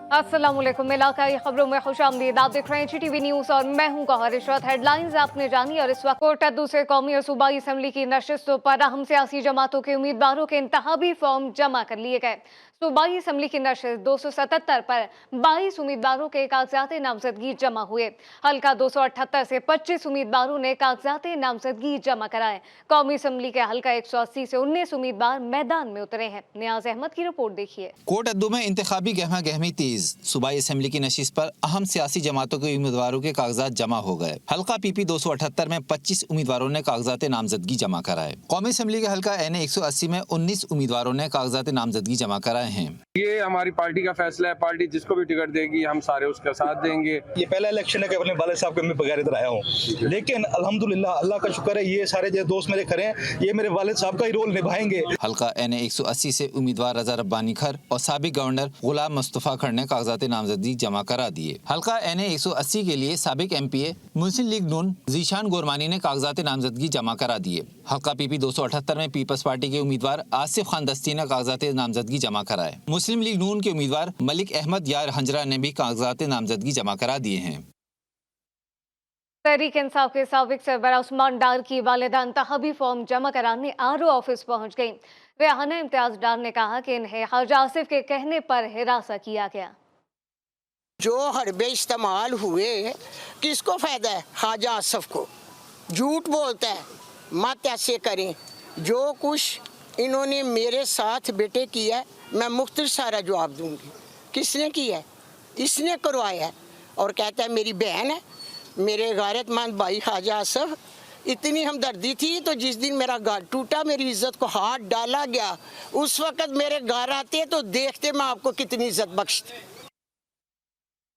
अस्सलामुअलैकुम। इलाकाई खबरों में खुशामदीद। आप देख रहे हैं GTV न्यूज और मैं हूं गौहर इशरत। हेडलाइंस आपने जानी और इस वक्त कोटद्दू से कौमी और सूबाई असम्बली की नशिस्तों पर अहम सियासी जमातों के उम्मीदवारों के इंतखाबी फॉर्म जमा कर लिए गए। सूबाई असम्बली की नशिस्त 277 पर 22 उम्मीदवारों के कागजात नामजदगी जमा हुए। हल्का 278 से 25 उम्मीदवारों ने कागजात नामजदगी जमा कराए। कौमी असम्बली के हल्का 180 से 19 उम्मीदवार मैदान में उतरे हैं। नियाज अहमद की रिपोर्ट देखिए। कोटद्दू में इंतखाबी गहमा गहमी तेज। सूबाई असम्बली की नशिस्त पर अहम सियासी जमातों के उम्मीदवारों के कागजात जमा हो गए। हल्का PP 278 में 25 उम्मीदवारों ने कागजात नामजदगी जमा कराए। कौमी असम्बली के हल्का NA 180 में 19 उम्मीदवारों ने कागजात नामजदगी जमा कराए हैं। ये हमारी पार्टी का फैसला है। पार्टी जिसको भी टिकट देगी हम सारे उसका साथ देंगे। ये पहला इलेक्शन है कि अपने वाले साहब के मैं बगैर इधर आया हूँ, लेकिन अल्हम्दुलिल्लाह अल्लाह का शुक्र है ये सारे जो दोस्त मेरे खड़े हैं ये मेरे वालिद साहब का ही रोल निभाएंगे। हल्का NA 180 से उम्मीदवार रजा रब्बानी खर और साबिक गवर्नर गुलाम मुस्तफा खर ने कागजात नामजदगी जमा करा दिए। हल्का NA 180 के लिए साबिक MPA मुस्लिम लीग नून जीशान गोरमानी ने कागजात नामजदगी जमा करा दिए। हल्का PP 278 में पीपल्स पार्टी के उम्मीदवार आसिफ खान दस्ती ने कागजात नामजदगी जमा कराए। मुस्लिम लीग नून के उम्मीदवार मलिक अहमद यार हंजरा ने भी कागजात नामजदगी जमा करा दिए हैं। तहरीक इंसाफ के साबिक सरबराह उस्मान डार की वालिदा इंतखाबी फॉर्म जमा कराने RO ऑफिस पहुंच गई। रेहाना इम्तियाज डार ने कहा कि इन्हें ख्वाजा आसिफ के कहने पर हिरासत किया गया। जो हरबे इस्तेमाल हुए किसको फायदा है? ख्वाजा आसिफ को। झूठ बोलता है, मत ऐसे करें। जो कुछ इन्होंने मेरे साथ बेटे किया मैं मुख्तसर सारा जवाब दूंगी। किसने किया है? इसने करवाया है और कहता है मेरी बहन है। मेरे गैरतमंद भाई ख्वाजा आसिफ, इतनी हमदर्दी थी तो जिस दिन मेरा घर टूटा मेरी इज्जत को हाथ डाला गया उस वक़्त मेरे घर आते तो देखते मैं आपको कितनी इज्जत बख्शती।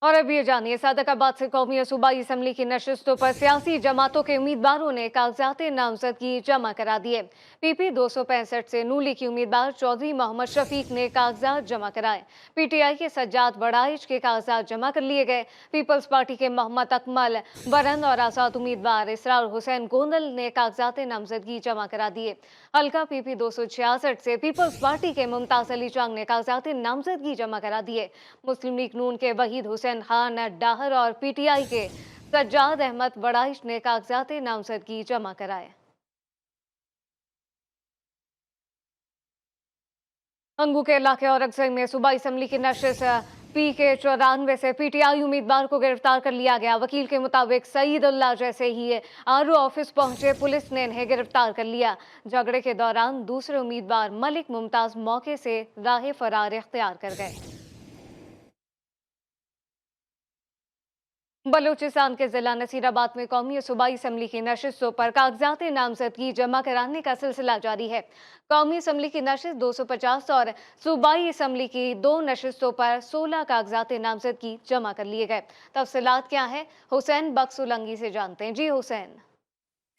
और अब ये जानिए सादकाबाद से कौमी और सूबाई असम्बली की नशिस्तों पर सियासी जमातों के उम्मीदवारों ने कागजात नामजदगी जमा करा दिए। PP 265 से नूली की उम्मीदवार चौधरी मोहम्मद शफीक ने कागजात जमा कराए। PTI के सज्जाद बड़ाइच के कागजात जमा कर लिए गए। पीपल्स पार्टी के मोहम्मद अकमल वरन और आजाद उम्मीदवार इसरार हुसैन गोंदल ने कागजात नामजदगी जमा करा दिए। हल्का PP 266 से पीपल्स पार्टी के मुमताज अली चांग ने कागजात नामजदगी जमा करा दिए। मुस्लिम लीग नून के वहीद हुसैन खान डाहर और PTI के सज्जाद अहमद बड़ाइश ने कागजात नामजदगी जमा कराए। अंगू के इलाके और अक्सर में सूबाई असम्बली की नशिस्त PK 94 से PTI उम्मीदवार को गिरफ्तार कर लिया गया। वकील के मुताबिक सईदुल्लाह जैसे ही RO ऑफिस पहुंचे पुलिस ने इन्हें गिरफ्तार कर लिया। झगड़े के दौरान दूसरे उम्मीदवार मलिक मुमताज मौके से राह फरार इख्तियार कर गए। बलूचिस्तान के जिला नसीराबाद में कौमी और सूबाई असम्बली की नशिस्तों पर कागजात नामजदगी जमा कराने का सिलसिला जारी है। कौमी असम्बली की नशिस्त 250 और सूबाई असम्बली की 2 नशिस्तों पर 16 कागजात नामजदगी जमा कर लिए गए। तफसीलात क्या है, हुसैन बख्सुलंगी से जानते हैं। जी हुसैन।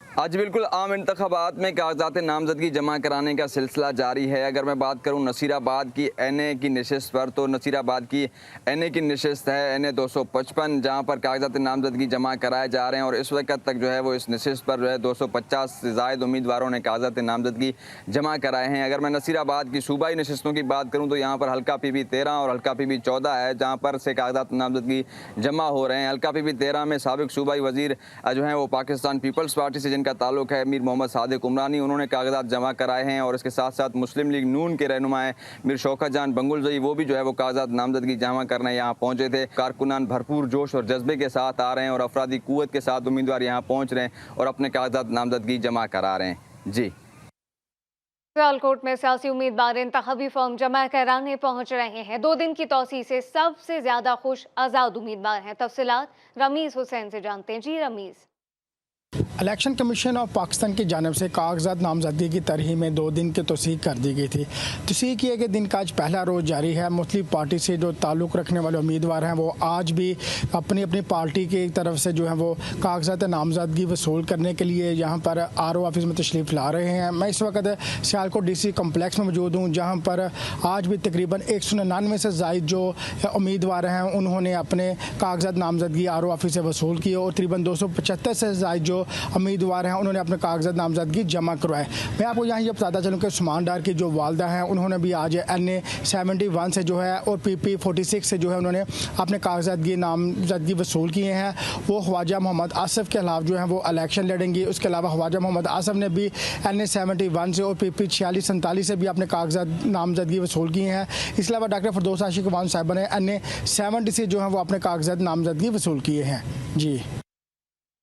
आज बिल्कुल आम इंतखाबात में कागजात नामजदगी जमा कराने का सिलसिला जारी है। अगर मैं बात करूं नसीराबाद की NA की नशिस्त पर, तो नसीराबाद की NA की नशिस्त है NA 255, जहां पर कागजात नामजदगी जमा कराए जा रहे हैं और इस वक्त तक जो है वो इस नशिस्त पर जो है 250 से ज़ायद उम्मीदवारों ने कागजात नामजदगी जमा कराए हैं। अगर मैं नसीराबाद की सूबाई नशिस्तों की बात करूँ तो यहाँ पर हल्का PP 13 और हल्का PP 14 है, जहाँ पर से कागजात नामजदगी जमा हो रहे हैं। हल्का PP 13 में साबिक सूबाई वजीर जो हैं वो पाकिस्तान पीपल्स पार्टी से जिनका ताल्लुक है मीर मोहम्मद सादिक उमरानी, उन्होंने कागजात जमा कराए हैं और इसके साथ साथ मुस्लिम लीग नून के रहनुमाएं मीर शौकत जान बंगुलजई वो भी जो है वो कागजात नामजदगी जमा करने यहाँ पहुँचे थे। कारकुनान भरपूर जोश और जज्बे के साथ आ रहे हैं और अफरादी कुव्वत के साथ उम्मीदवार यहाँ पहुँच रहे हैं और अपने कागजात नामजदगी जमा करा रहे हैं। जी, सियालकोट में सियासी उम्मीदवार इंतखाबी फॉर्म जमा कराने पहुंच रहे हैं। 2 दिन की तौसीह से सबसे ज्यादा खुश आजाद उम्मीदवार हैं। तफसीलात रमीज हुसैन से जानते हैं। जी Rameez. Election commission of Pakistan की जानिब से कागजात नामजदगी की तरहीब में 2 दिन की तौसीह कर दी गई थी। तौसीह किए गए दिन का आज पहला रोज़ जारी है। मुस्लिम पार्टी से जो ताल्लुक़ रखने वाले उम्मीदवार हैं वो आज भी अपनी अपनी पार्टी की तरफ से जो है वो कागजात नामजदगी वसूल करने के लिए यहाँ पर RO ऑफिस में तशरीफ़ ला रहे हैं। मैं इस वक्त सियालकोट DC कम्प्लेक्स में मौजूद हूँ, जहाँ पर आज भी तकरीबन 199 से ज़ायद जो उम्मीदवार हैं उन्होंने अपने कागजात नामजदगी RO ऑफिस से वसूल किए और तकरीबन 275 से ज़ायद जो उम्मीदवार हैं उन्होंने अपने कागजात नामजदगी जमा करवाए। मैं आपको यहाँ ये बताता चलूँ कि उस्मान डार की जो वालदा हैं उन्होंने भी आज NA 71 से जो है और PP 46 से जो है उन्होंने अपने कागजात की नामजदगी वसूल किए हैं। वो ख्वाजा मोहम्मद आसिफ के खिलाफ जो है वो इलेक्शन लड़ेंगी। उसके अलावा ख्वाजा मोहम्मद आसिफ ने भी NA 71 से और PP 46-47 से भी अपने कागजात नामजदगी वसूल किए हैं। इसके अलावा डॉक्टर फरदौस आशिक खान साहिबा ने NA 70 से जो है वो अपने कागजात नामजदगी वसूल किए हैं। जी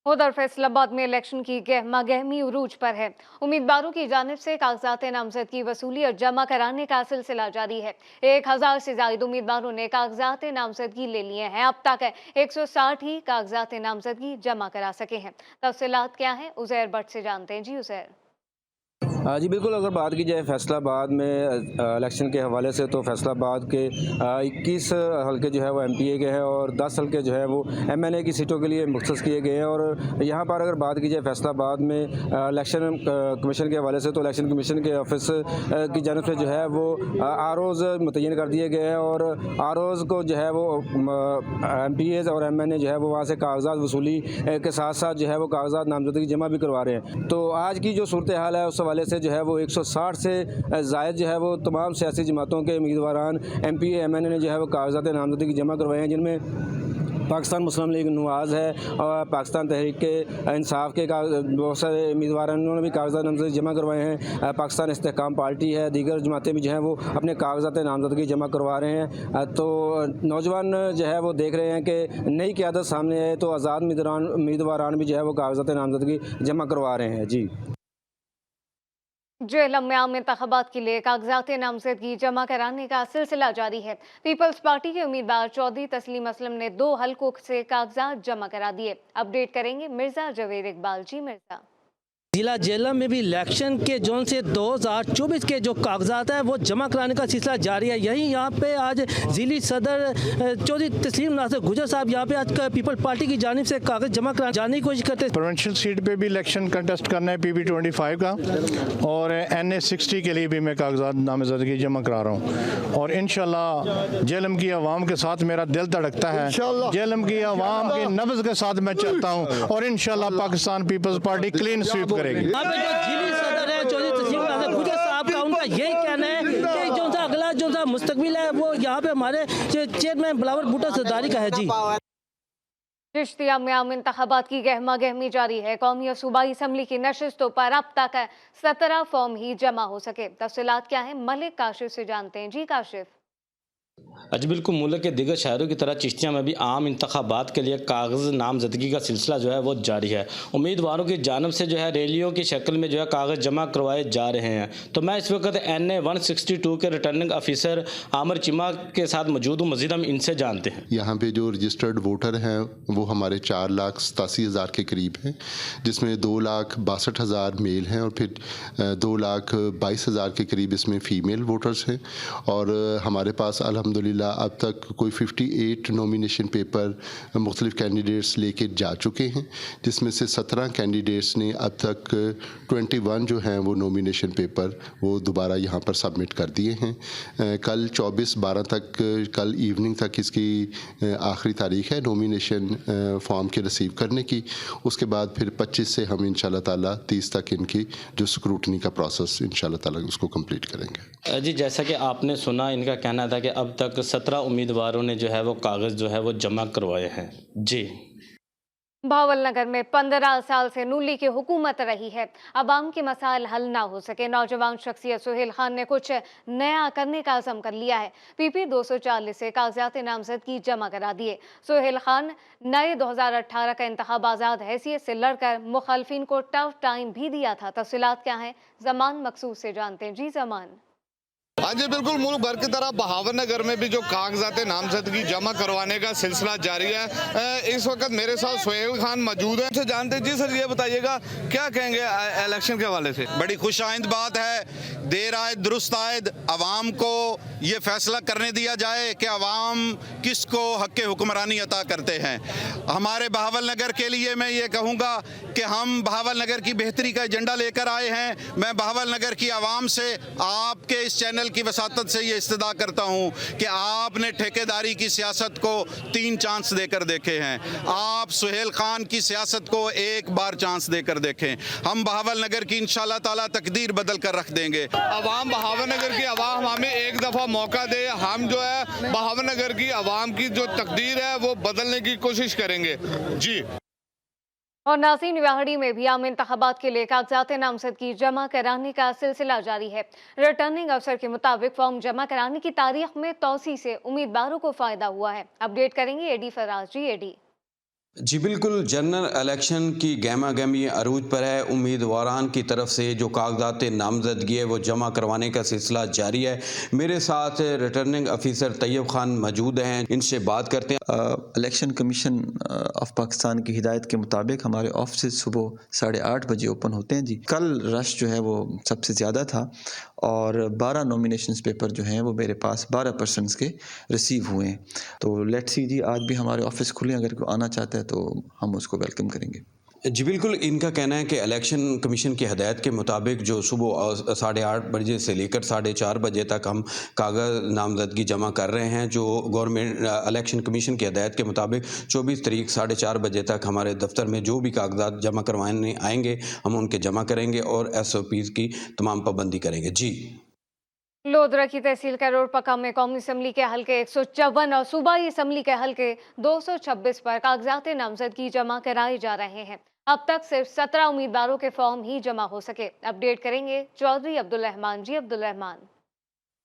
उधर फैसलाबाद में इलेक्शन की गहमा गहमी उरूज पर है। उम्मीदवारों की जानिब से कागजात नामजदगी वसूली और जमा कराने का सिलसिला जारी है। 1000 से ज्यादा उम्मीदवारों ने कागजात नामजदगी ले लिए हैं। अब तक 160 ही कागजात नामजदगी जमा करा सके हैं। तफसीलात क्या है, उजैर भट्ट से जानते हैं। जी उजैर। जी बिल्कुल, अगर बात की जाए फैसलाबाद में इलेक्शन के हवाले से तो फैसलाबाद के 21 हल्के जो है वो MPA के हैं और 10 हल्के जो है वो MNA की सीटों के लिए मुख्तस किए गए हैं। और यहाँ पर अगर बात की जाए फैसलाबाद में इलेक्शन कमीशन के हवाले से तो इलेक्शन कमीशन के ऑफिस की जानिब से जो है वो ROs मुतय्यन कर दिए गए हैं और ROs को जो है वो MPAs और MNA जो है वो वहाँ से कागजात वसूली के साथ साथ जो है वो कागजात नामजदगी जमा भी करवा रहे हैं। तो आज की जो सूरत हाल है उस हवाले से जो है वो 160 से ज़ायद जो है वो तमाम सियासी जमातों के उम्मीदवारान MPA MNA ने जो है वो कागजात नामजदगी जमा करवाए हैं, जिनमें पाकिस्तान मुस्लिम लीग नवाज़ है और पाकिस्तान तहरीक इंसाफ के बहुत सारे उम्मीदवार हैं, उन्होंने भी कागजात नामजदगी जमा करवाए हैं। पाकिस्तान इस्तेहकाम पार्टी है, दीगर जमातें भी जो हैं वो अपने कागजात नामजदगी जमा करवा रहे हैं। तो नौजवान जो है वो देख रहे हैं कि नई क़यादत सामने है तो आज़ाद उम्मीदवारान भी जो है वो कागजात नामजदगी जमा करवा रहे हैं। जी जेलम में आम इंतखाबात के लिए कागजात नामजदगी जमा कराने का सिलसिला जारी है। पीपल्स पार्टी के उम्मीदवार चौधरी तस्लीम असलम ने 2 हल्कों से कागजात जमा करा दिए। अपडेट करेंगे मिर्जा जवेद इकबाल। जी मिर्जा। जिला जेलम में भी इलेक्शन के जोन से 2024 के जो कागजात है वो जमा कराने का सिलसिला जारी है। यही यहाँ पे आज जिली सदर चौधरी तस्लीम नासिर गुजर साहब यहाँ पे आज पीपल पार्टी की जानिब से कागज जमा कराने जाने की कोशिश करते हैं। प्रोविंशियल सीट पे भी इलेक्शन कंटेस्ट करना है PP 25 का और NA 60 के लिए भी मैं कागजात नामजदगी जमा करा रहा हूँ और इंशाल्लाह जेलम की आवाम के साथ मेरा दिल धड़कता है। जेलम की आवाम की नब्ज़ के साथ मैं चलता हूँ और इंशाल्लाह Pakistan Peoples Party clean sweep करेगी। यहाँ पे जो जिली सदर है चौधरी तस्लीम नासिर गुजर साहब का उनका यही कहना है कि जो सा अगला जो सा मुस्तकबिल है वो यहाँ पे हमारे चेयरमैन बिलावल भुट्टो सरदारी का है। जी चिश्तिया में आम इंतखाबात की गहमा गहमी जारी है। कौमी और सूबाई असम्बली की नशिस्तों पर अब तक 17 फॉर्म ही जमा हो सके। तफसीलात क्या है, मलिक काशिफ से जानते हैं। जी काशिफ। जी बिल्कुल, मुल्क के दिगर शहरों की तरह चिश्तिया में भी आम इंतखाबात के लिए कागज़ नामजदगी का सिलसिला जो है वो जारी है। उम्मीदवारों की जानब से जो है रैलियों की शक्ल में जो है कागज़ जमा करवाए जा रहे हैं। तो मैं इस वक्त NA 162 के रिटर्निंग ऑफिसर आमिर चिमा के साथ मौजूद हूँ। मज़ीद हम इनसे जानते हैं। यहाँ पे जो रजिस्टर्ड वोटर हैं वो हमारे 4,87,000 के करीब हैं, जिसमें 2,62,000 मेल हैं और फिर 2,22,000 के करीब इसमें फ़ीमेल वोटर्स हैं। और हमारे पास अल्हम्दुलिल्लाह अब तक कोई 58 नॉमिनेशन पेपर मुख्तलिफ कैंडिडेट्स लेके जा चुके हैं, जिसमें से 17 कैंडिडेट्स ने अब तक 21 जो हैं वो नॉमिनेशन पेपर वो दोबारा यहाँ पर सबमिट कर दिए हैं। कल 24/12 तक, कल इवनिंग तक इसकी आखिरी तारीख है नॉमिनेशन फॉर्म के रिसीव करने की। उसके बाद फिर 25 से हम इंशाल्लाह ताला 30 तक इनकी जो स्क्रूटनी का प्रोसेस इंशाल्लाह ताला उसको कंप्लीट करेंगे। जी जैसा कि आपने सुना, इनका कहना था कि अब तक 17 उम्मीदवारों ने जो है वो कागज़ जो है वो जमा करवाए हैं। जी भावलनगर में 15 साल से नूली की हुकूमत रही है। अवाम के मसाइल हल ना हो सके, नौजवान शख्सियत सुहेल खान ने कुछ नया करने का अज़म कर लिया है। PP 240 से कागजात नामजदगी जमा करा दिए। सुहेल खान नए 2018 का इंतखाब आज़ाद हैसियत से लड़कर मुखालफिन को टफ टाइम भी दिया था। तफसीलात क्या है, जमान मकसूद से जानते हैं। जी जमान। हाँ जी बिल्कुल, मुल्क भर की तरह बहावलनगर में भी जो कागजात नामजदगी जमा करवाने का सिलसिला जारी है। इस वक्त मेरे साथ सुहेल खान मौजूद है, जानते हैं। जी सर, ये बताइएगा क्या कहेंगे इलेक्शन के हवाले से? बड़ी खुश आइंद बात है, देर आयद दुरुस्त आयद। अवाम को ये फैसला करने दिया जाए कि अवाम किसको हक़ हुक्मरानी अता करते हैं। हमारे बहावलनगर के लिए मैं ये कहूँगा कि हम बहावलनगर की बेहतरी का एजेंडा लेकर आए हैं। मैं बहावलनगर की आवाम से आपके इस चैनल पैनल की वसातत से ये इस्तदा करता हूँ कि आपने ठेकेदारी की सियासत को 3 चांस देकर देखे हैं। आप सुहेल खान की सियासत को एक बार चांस देकर देखें। हम बहावल नगर की इंशाल्लाह ताला तकदीर बदल कर रख देंगे। अवाम बहावल नगर की अवाम हमें एक दफ़ा मौका दे, हम जो है बहावल नगर की अवाम की जो तकदीर है वो बदलने की कोशिश करेंगे जी। और नाज़रीन, व्याहड़ी में भी आम इंतखाबात के लिए कागजात नामजदगी जमा कराने का सिलसिला जारी है। रिटर्निंग अफसर के मुताबिक फॉर्म जमा कराने की तारीख में तोसी से उम्मीदवारों को फायदा हुआ है। अपडेट करेंगे एडी फराज जी। एडी जी बिल्कुल, जनरल इलेक्शन की गहमा गहमी अरूज पर है। उम्मीदवारान की तरफ से जो कागजात नामजदगी है वो जमा करवाने का सिलसिला जारी है। मेरे साथ रिटर्निंग अफसर तैयब खान मौजूद हैं, इनसे बात करते हैं। इलेक्शन कमीशन ऑफ पाकिस्तान की हिदायत के मुताबिक हमारे ऑफिस सुबह 8:30 बजे ओपन होते हैं जी। कल रश जो है वो सबसे ज़्यादा था और 12 नॉमिनेशंस पेपर जो हैं वो मेरे पास 12 पर्सनस के रिसीव हुए हैं। तो लेट्स सी जी, आज भी हमारे ऑफिस खुले, अगर कोई आना चाहता है तो हम उसको वेलकम करेंगे। जी बिल्कुल, इनका कहना है कि इलेक्शन कमीशन की हदायत के मुताबिक जो सुबह 8:30 बजे से लेकर 4:30 बजे तक हम कागज़ नामजदगी जमा कर रहे हैं। जो गवर्नमेंट इलेक्शन कमीशन की हदायत के मुताबिक 24 तारीख 4:30 बजे तक हमारे दफ्तर में जो भी कागजात जमा करवाने आएंगे हम उनके जमा करेंगे और SOPs की तमाम पाबंदी करेंगे जी। लोधरा की तहसील करोड़ पक्का में कौमी असम्बली के हल्के 154 और सूबाई असम्बली के हल्के 226 पर कागजात नामजदगी जमा कराए जा रहे हैं। अब तक सिर्फ 17 उम्मीदवारों के फॉर्म ही जमा हो सके। अपडेट करेंगे चौधरी अब्दुल रहमान जी। अब्दुल रहमान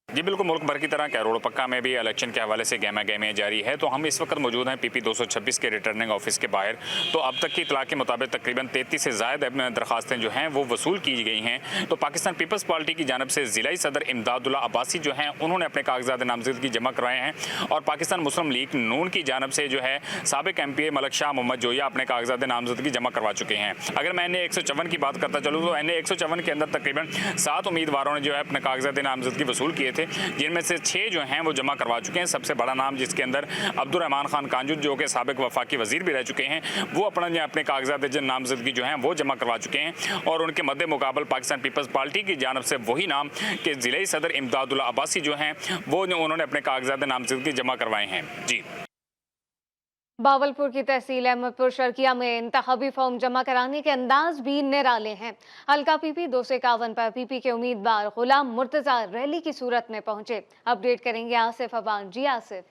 जी बिल्कुल, मुल्क भर की तरह कैरोड़ पक्का में भी इलेक्शन के हवाले से गहमा गहमियाँ जारी है। तो हम इस वक्त मौजूद हैं PP 226 के रिटर्निंग ऑफिस के बाहर। तो अब तक की इतला के मुताबिक तकरीबन 33 से ज़ायद दरखास्तें जो हैं वो वसूल की गई हैं। तो पाकिस्तान पीपल्स पार्टी की जानब से ज़िलाई सदर इमदादुल्ला अब्बासी जो हैं उन्होंने अपने कागजात नामजदगी जमा करवाए हैं और पाकिस्तान मुस्लिम लीग नून की जानब से जो है साबिक MPA मलक शाह मोहम्मद जोया अपने कागजात नामजदगी जमा करवा चुके हैं। अगर मैं NA 154 की बात करता चलूँ तो NA 154 के अंदर तकरीबन 7 उम्मीदवारों ने जो है अपने कागजात नामजदगी वसूल किए थे, जिनमें से 6 जो हैं वो जमा करवा चुके हैं। सबसे बड़ा नाम जिसके अंदर अब्दुल रहमान खान कांजुज जो कि साबिक वफाकी वजीर भी रह चुके हैं, वो अपने कागजात नामजदगी जो हैं वो जमा करवा चुके हैं। और उनके मद्दे मुकाबल पाकिस्तान पीपल्स पार्टी की जानब से वही नाम कि ज़िले सदर इमदादुल्ला अब्बासी जो हैं वो उन्होंने अपने कागजात नामजदगी जमा करवाए हैं जी। बावलपुर की तहसील अहमदपुर शर्किया में इंतखाबी फॉर्म जमा कराने के अंदाज भी निराले हैं। हल्का PP 251 पर PP के उम्मीदवार गुलाम मुर्तज़ा रैली की सूरत में पहुंचे। अपडेट करेंगे आसिफ अबान जी। आसिफ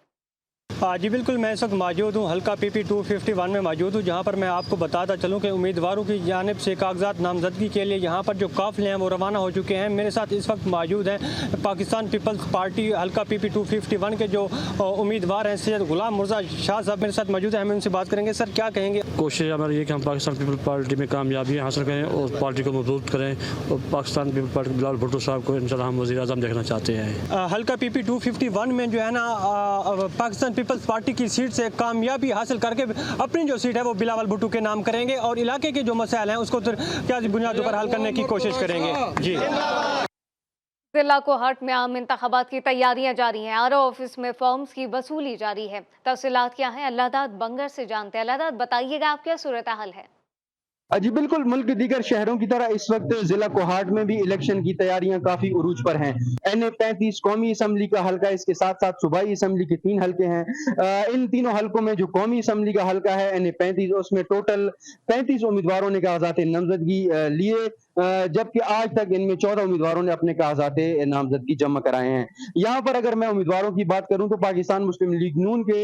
जी बिल्कुल, मैं इस वक्त मौजूद हूँ हल्का PP 251 में मौजूद हूँ, जहाँ पर मैं आपको बताता चलूँ कि उम्मीदवारों की जानिब से कागजात नामजदगी के लिए यहाँ पर जो काफ़िले हैं वो रवाना हो चुके हैं। मेरे साथ इस वक्त मौजूद हैं पाकिस्तान पीपल्स पार्टी हल्का PP 251 के जो उम्मीदवार हैं सैयद गुलाम मुर्तज़ा शाह साहब मेरे साथ मौजूद हैं। हम उनसे बात करेंगे। सर क्या कहेंगे? कोशिश हमारी ये कि हम पाकिस्तान पीपल्स पार्टी में कामयाबी हासिल करें और पार्टी को मजबूत करें और पाकिस्तान पीपल्स पार्टी बिलावल भुट्टो साहब को इंशाल्लाह हम वज़ीर-ए-आज़म देखना चाहते हैं। हल्का PP 251 में जो है ना पाकिस्तान पीपल्स पार्टी की सीट से कामयाबी हासिल करके अपनी जो सीट है वो बिलावल भुट्टो के नाम करेंगे और इलाके के जो मसाइल हैं उसको क्या बुनियादों पर हल करने की कोशिश करेंगे जी। जिला कोहाट में आम इंतखाबात की तैयारियां जारी हैं। RO ऑफिस में फॉर्म्स की वसूली जारी है। तफसीलात क्या है अल्लाहदाद बंगर से जानते हैं। अल्लाहदाद बताइएगा, आप क्या सूरत हाल है? जी बिल्कुल, मुल्क के दीगर शहरों की तरह इस वक्त जिला कोहाट में भी इलेक्शन की तैयारियां काफी उरूज पर हैं। NA 35 कौमी असम्बली का हल्का, इसके साथ साथ सूबाई असम्बली के 3 हल्के हैं। इन तीनों हल्कों में जो कौमी असम्बली का हल्का है NA 35, उसमें टोटल 35 उम्मीदवारों ने कागजात नामजदगी लिए, जबकि आज तक इनमें 14 उम्मीदवारों ने अपने कागजात नामजदगी जमा कराए हैं। यहाँ पर अगर मैं उम्मीदवारों की बात करूँ तो पाकिस्तान मुस्लिम लीग नून के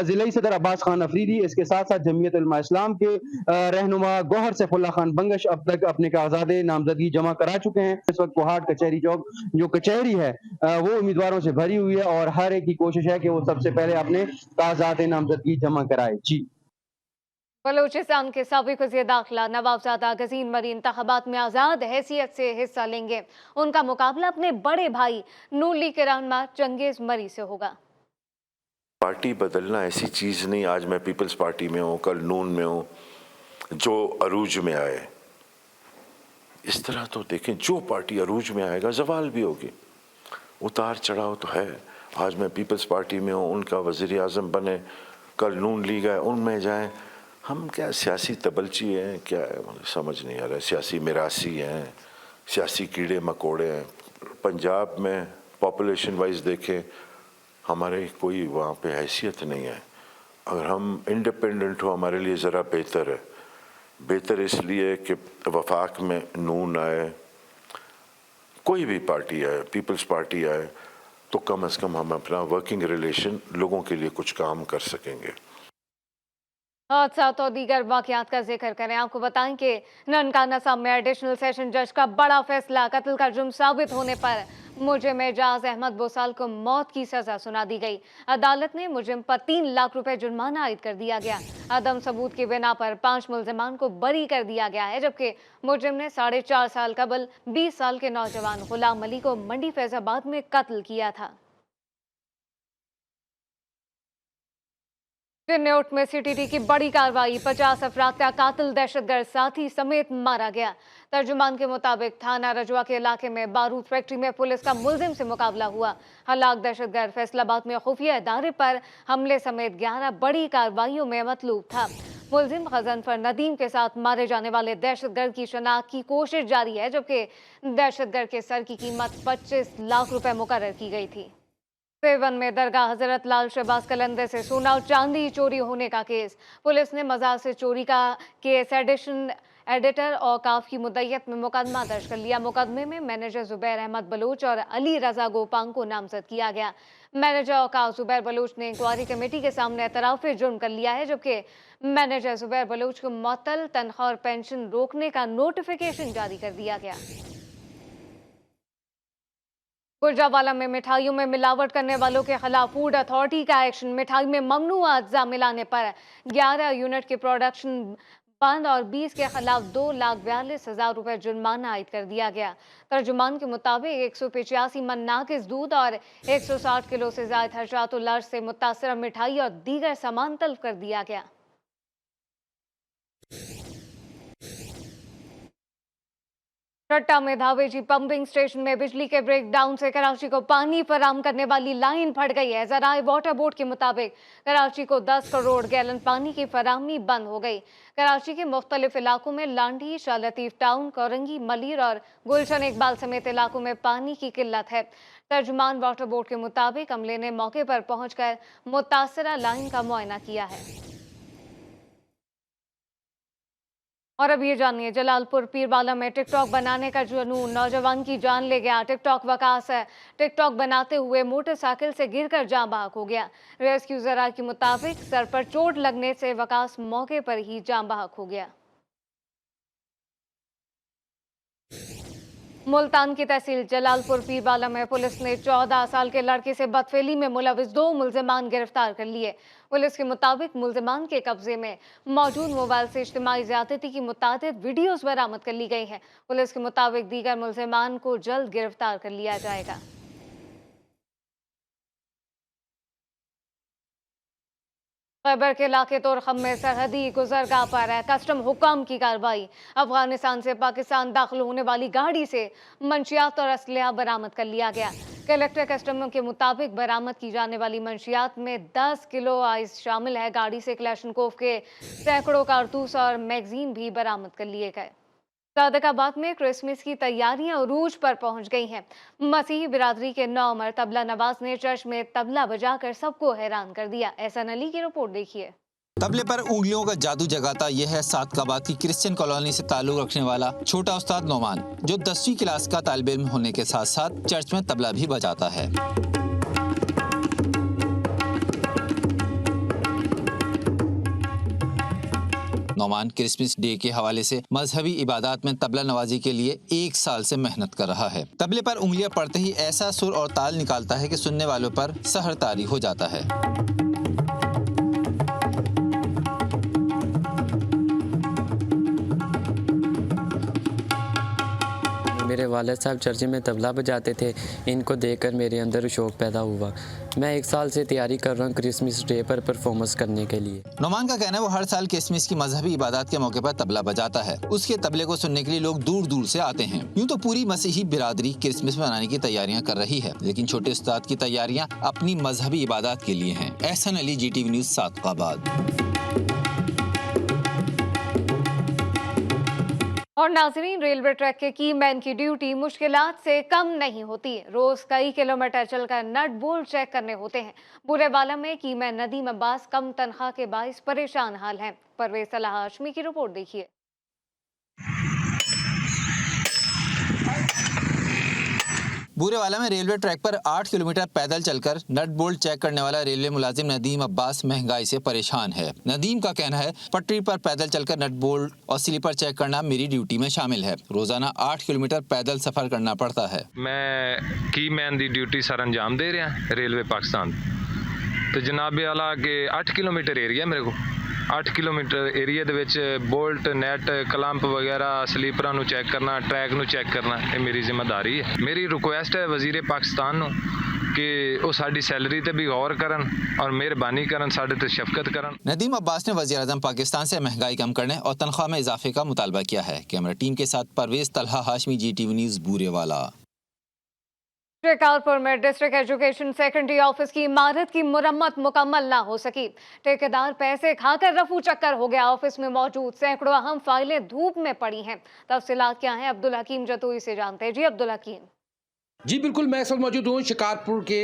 ज़िलाई सदर अब्बास खान अफरीदी, इसके साथ साथ जमीयत उलमा इस्लाम के रहनुमा गौहर सैफुल्ला खान बंगश अब तक अपने कागजात नामजदगी जमा करा चुके हैं। इस वक्त कोहाट कचहरी चौक जो कचहरी है वो उम्मीदवारों से भरी हुई है और हर एक की कोशिश है कि वो सबसे पहले अपने कागजात नामजदगी जमा कराए जी। बलूचिस्तान के साबिक वज़ीर दाखिला नवाबजादा गजीन मरी इंतखाबात में आज़ाद हैसियत से हिस्सा लेंगे। उनका मुकाबला अपने बड़े भाई नून लीग के रहनुमा चंगेज़ मरी से होगा। पार्टी बदलना ऐसी चीज़ नहीं, आज मैं पीपल्स पार्टी में हूँ, कल नून में हूँ, जो अरूज में आए इस तरह तो देखें, जो पार्टी अरूज में आएगा जवाल भी होगी, उतार चढ़ाव तो है। आज मैं पीपल्स पार्टी में हूँ, उनका वज़ीर आज़म बने, कल नून लीग आए उनमें जाएं। हम क्या सियासी तबलची हैं, क्या है समझ नहीं आ रहा है। सियासी मिरासी हैं, सियासी कीड़े मकोड़े हैं। पंजाब में पॉपुलेशन वाइज देखें, हमारे कोई वहाँ पे हैसियत नहीं है। अगर हम इंडिपेंडेंट हो हमारे लिए ज़रा बेहतर है। बेहतर इसलिए कि वफाक में नून आए, कोई भी पार्टी आए, पीपल्स पार्टी आए, तो कम से कम हम अपना वर्किंग रिलेशन लोगों के लिए कुछ काम कर सकेंगे। हादसा तो दीगर वाक़यात का जिक्र करें। आपको बताएं कि ननकाना साहब में एडिशनल सेशन जज का बड़ा फैसला, कत्ल का जुर्म साबित होने पर मुजरिम एजाज अहमद बोसाल को मौत की सजा सुना दी गई। अदालत ने मुजरिम पर 3 लाख रुपए जुर्माना आयद कर दिया गया। अदम सबूत की बिना पर 5 मुल्जिमान को बरी कर दिया गया है, जबकि मुजरिम ने 4.5 साल कबल 20 साल के नौजवान गुलाम अली को मंडी फैजाबाद में कत्ल किया था। चिन्नौट में सीटीटी की बड़ी कार्रवाई, 50 अफराद का कातिल दहशतगर्द साथी समेत मारा गया। तर्जुमान के मुताबिक थाना रजवा के इलाके में बारूद फैक्ट्री में पुलिस का मुल्जिम से मुकाबला हुआ। हलाक दहशतगर्द फैसलाबाद में खुफिया इदारे पर हमले समेत 11 बड़ी कार्रवाइयों में मतलूब था। मुल्जिम गजनफर नदीम के साथ मारे जाने वाले दहशतगर्द की शनाख्त की कोशिश जारी है, जबकि दहशतगर्द के सर की कीमत 25 लाख रुपए मुकर्रर की गई थी। सेवन में दरगाह हजरत लाल शहबाज कलंदर से सोना और चांदी चोरी होने का केस। पुलिस ने मजार से चोरी का केस एडिटर और काफ की मुद्दत में मुकदमा दर्ज कर लिया। मुकदमे में मैनेजर जुबैर अहमद बलोच और अली रजा गोपांग को नामजद किया गया। मैनेजर और काफ जुबैर बलोच ने इंक्वायरी कमेटी के सामने एतराफ जुर्म कर लिया है, जबकि मैनेजर जुबैर बलोच को मुअत्तल तनख्वाह और पेंशन रोकने का नोटिफिकेशन जारी कर दिया गया। गुजरावाला में मिठाइयों में मिलावट करने वालों के खिलाफ फूड अथॉरिटी का एक्शन। मिठाई में ममनुआ अज्जा मिलाने पर 11 यूनिट की प्रोडक्शन बंद और 20 के खिलाफ 2,42,000 रुपए जुर्माना आयद कर दिया गया। तर्जुमान के मुताबिक 185 मन नाकिस दूध और 160 किलो से ज्यादा हर्षातुल अर्श से मुतासरा मिठाई और दीगर सामान तल्फ कर दिया गया। रट्टा में धावेजी पंपिंग स्टेशन में बिजली के ब्रेकडाउन से कराची को पानी फराहम करने वाली लाइन फट गई है। ज़राए वाटर बोर्ड के मुताबिक कराची को 10 करोड़ गैलन पानी की फराहमी बंद हो गई। कराची के मुख्तलिफ इलाकों में लांडी, शाह लतीफ टाउन, कोरंगी, मलिर और गुलशन इकबाल समेत इलाकों में पानी की किल्लत है। तर्जुमान वाटर बोर्ड के मुताबिक अमले ने मौके पर पहुंचकर मुतासरा लाइन का मुआयना किया है। और अब ये जानिए, जलालपुर पीरवाला में टिकटॉक बनाने का जुनून नौजवान की जान ले गया। टिकटॉक वकास है, टिकटॉक बनाते हुए मोटरसाइकिल से गिरकर जान बहक हो गया। रेस्क्यू जरा के मुताबिक सर पर चोट लगने से वकास मौके पर ही जान बहक हो गया। मुल्तान की तहसील जलालपुर पीरवाला में पुलिस ने 14 साल के लड़के से बदफेली में मुलविस 2 मुल्जिमान गिरफ्तार कर लिए। पुलिस के मुताबिक मुल्जिमान के कब्जे में मौजूद मोबाइल से इज्तिमाई ज़्यादती की मुतादिद वीडियोस बरामद कर ली गई हैं। पुलिस के मुताबिक दीगर मुल्जिमान को जल्द गिरफ्तार कर लिया जाएगा। खैबर के इलाके तोरखम में सरहदी गुजरगाह पर है कस्टम हुकाम की कार्रवाई। अफगानिस्तान से पाकिस्तान दाखिल होने वाली गाड़ी से मंशियात और असलहा बरामद कर लिया गया। कलेक्टर कस्टम के मुताबिक बरामद की जाने वाली मंशियात में 10 किलो आइस शामिल है। गाड़ी से क्लैशनकोफ के सैकड़ों कारतूस और मैगजीन भी बरामद कर लिए गए। सादकाबाद में क्रिसमस की तैयारियां उरूज पर पहुंच गई हैं। मसीही बिरादरी के 9 उमर तबला नवाज ने चर्च में तबला बजाकर सबको हैरान कर दिया। एहसान अली की रिपोर्ट देखिए। तबले पर उंगलियों का जादू जगाता यह है सादकाबाद की क्रिश्चियन कॉलोनी से ताल्लुक रखने वाला छोटा उस्ताद नौमान, जो 10वीं क्लास का तालिब इल्म होने के साथ साथ चर्च में तबला भी बजाता है। नौमान क्रिसमस डे के हवाले से मजहबी इबादत में तबला नवाजी के लिए 1 साल से मेहनत कर रहा है। तबले पर उंगलियां पड़ते ही ऐसा सुर और ताल निकालता है कि सुनने वालों पर सहर तारी हो जाता है। मेरे वालिद साहब चर्च में तबला बजाते थे, इनको देखकर मेरे अंदर शौक पैदा हुआ। मैं 1 साल से तैयारी कर रहा हूँ क्रिसमस डे पर परफॉर्मेंस करने के लिए। नौमान का कहना है वो हर साल क्रिसमस की मजहबी इबादत के मौके पर तबला बजाता है। उसके तबले को सुनने के लिए लोग दूर दूर से आते हैं। यूँ तो पूरी मसीही बिरादरी क्रिसमस मनाने की तैयारियां कर रही है, लेकिन छोटे उस्ताद की तैयारियां अपनी मजहबी इबादत के लिए हैं। एहसान अली, GTV न्यूज़, सादकाबाद। और नाजरीन, रेलवे ट्रैक के की मैन की ड्यूटी मुश्किलात से कम नहीं होती है। रोज कई किलोमीटर चलकर नट बोल्ट चेक करने होते हैं। बुरेवाला में की मैन नदीम अब्बास कम तनख्वाह के बाइस परेशान हाल हैं। परवेज सलाह हाशमी की रिपोर्ट देखिए। बुरेवाला में रेलवे ट्रैक पर 8 किलोमीटर पैदल चलकर नट बोल्ट चेक करने वाला रेलवे मुलाजिम नदीम अब्बास महंगाई से परेशान है। नदीम का कहना है, पटरी पर पैदल चलकर नट बोल्ट और स्लीपर चेक करना मेरी ड्यूटी में शामिल है। रोजाना 8 किलोमीटर पैदल सफर करना पड़ता है। मैं की मैन की ड्यूटी सर अंजाम दे रहा रेलवे पाकिस्तान। तो जनाबे आला के 8 किलोमीटर एरिया मेरे को 8 किलोमीटर एरिया ਦੇ ਵਿੱਚ बोल्ट नैट कलंप वगैरह स्लीपरां ਨੂੰ ਚੈੱਕ ਕਰਨਾ, ट्रैक ਨੂੰ ਚੈੱਕ ਕਰਨਾ, ਇਹ ਮੇਰੀ ਜ਼ਿੰਮੇਵਾਰੀ ਹੈ। ਮੇਰੀ ਰਿਕੁਐਸਟ ਹੈ ਵਜ਼ੀਰ ਪਾਕਿस्तान ਨੂੰ कि ਉਹ ਸਾਡੀ ਸੈਲਰੀ ਤੇ ਵੀ ਗੌਰ ਕਰਨ और ਮਿਹਰਬਾਨੀ ਕਰਨ, ਸਾਡੇ ਤੇ ਸ਼ਫਕਤ ਕਰਨ। नदीम अब्बास ने वज़ीर आज़म पाकिस्तान से महंगाई कम करने और तनख्वाह में इजाफे का मुतालबा किया है। कैमरा टीम के साथ परवेज तलहा हाशमी, GTV न्यूज़, बुरेवाला। शिकारपुर में डिस्ट्रिक्ट एजुकेशन सेकेंडरी ऑफिस की इमारत की मुरम्मत मुकम्मल ना हो सकी। ठेकेदार पैसे खाकर रफू चक्कर हो गया। ऑफिस में मौजूद सैकड़ों अहम फाइलें धूप में पड़ी हैं। तफसीलात क्या हैं, अब्दुल हकीम जतोई से जानते हैं। जी अब्दुल हकीम। जी बिल्कुल, मैं इस वक्त मौजूद हूँ शिकारपुर के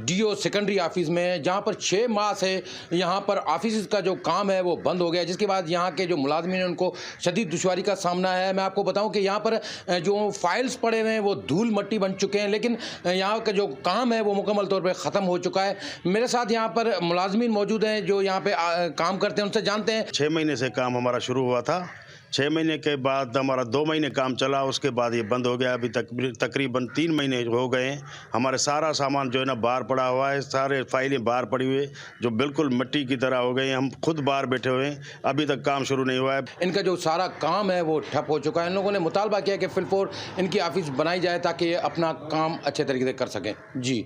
DO सेकेंडरी ऑफिस में, जहाँ पर 6 माह से यहाँ पर ऑफिस का जो काम है वो बंद हो गया, जिसके बाद यहाँ के जो मुलाजमीन हैं उनको शदीद दुश्वारी का सामना है। मैं आपको बताऊँ कि यहाँ पर जो फाइल्स पड़े हुए हैं वो धूल मट्टी बन चुके हैं, लेकिन यहाँ का जो काम है वो मुकम्मल तौर पर ख़त्म हो चुका है। मेरे साथ यहाँ पर मुलाजमीन मौजूद हैं जो यहाँ पर काम करते हैं, उनसे जानते हैं। 6 महीने से काम हमारा शुरू हुआ था। 6 महीने के बाद हमारा 2 महीने काम चला, उसके बाद ये बंद हो गया। अभी तकरीबन 3 महीने हो गए हैं। हमारे सारा सामान जो है ना बाहर पड़ा हुआ है, सारे फाइलें बाहर पड़ी हुई है जो बिल्कुल मिट्टी की तरह हो गई हैं। हम खुद बाहर बैठे हुए हैं, अभी तक काम शुरू नहीं हुआ है। इनका जो सारा काम है वो ठप हो चुका है। इन लोगों ने मुतालबा किया कि फिलफोर इनकी ऑफिस बनाई जाए ताकि ये अपना काम अच्छे तरीके से कर सकें। जी।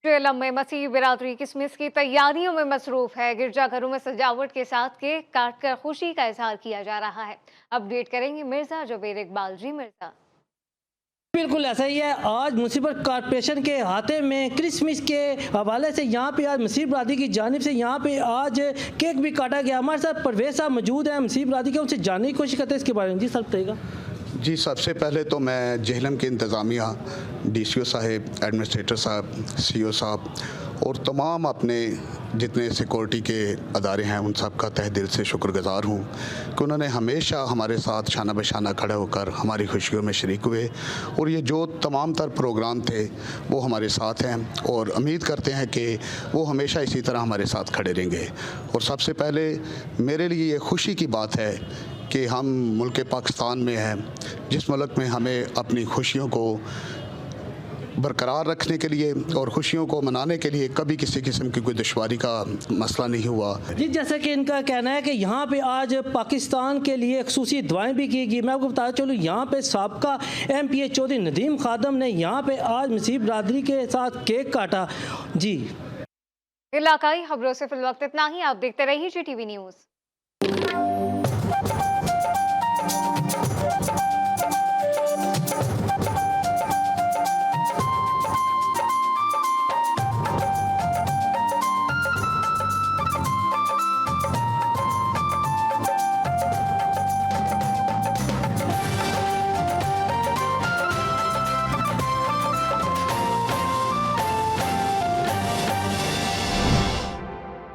जेलम में मसीह बिरादरी क्रिसमस की तैयारियों में मसरूफ है। गिरजाघरों में सजावट के साथ केक काटकर खुशी का इजहार किया जा रहा है। अपडेट करेंगे मिर्जा जुबैर इकबाल। जी मिर्जा। बिल्कुल ऐसा ही है। आज म्युनिसिपल कॉर्पोरेशन के हाथे में क्रिसमस के हवाले से यहाँ पे आज मसीह बिरादरी की जानिब से यहाँ पे आज केक भी काटा गया। हमारे साथ परवेज साहब मौजूद हैं मसीह बिरादरी के, उनसे जानने की कोशिश करते हैं इसके बारे में। जी सर बताइएगा। जी, सबसे पहले तो मैं जेहलम के इंतज़ामिया, DCO साहब, एडमिनिस्ट्रेटर साहब, CO साहब और तमाम अपने जितने सिक्योरिटी के अदारे हैं उन सब का तहे दिल से शुक्रगुज़ार हूँ कि उन्होंने हमेशा हमारे साथ शाना बशाना खड़े होकर हमारी खुशियों में शरीक हुए और ये जो तमाम तर प्रोग्राम थे वो हमारे साथ हैं और उम्मीद करते हैं कि वो हमेशा इसी तरह हमारे साथ खड़े रहेंगे। और सबसे पहले मेरे लिए ये खुशी की बात है कि हम मुल्क पाकिस्तान में हैं, जिस मुल्क में हमें अपनी खुशियों को बरकरार रखने के लिए और खुशियों को मनाने के लिए कभी किसी किस्म की कोई दुश्वारी का मसला नहीं हुआ। जी, जैसे कि इनका कहना है कि यहाँ पे आज पाकिस्तान के लिए खुसूसी दुआएं भी की गई। मैं आपको बताता चलूँ, यहाँ पे साबका MPA चौधरी नदीम खादम ने यहाँ पे आज मसीह बिरादरी के साथ केक काटा। जी, इलाकाई खबरों से फिलवक्त इतना ही। आप देखते रहिए GTV न्यूज़।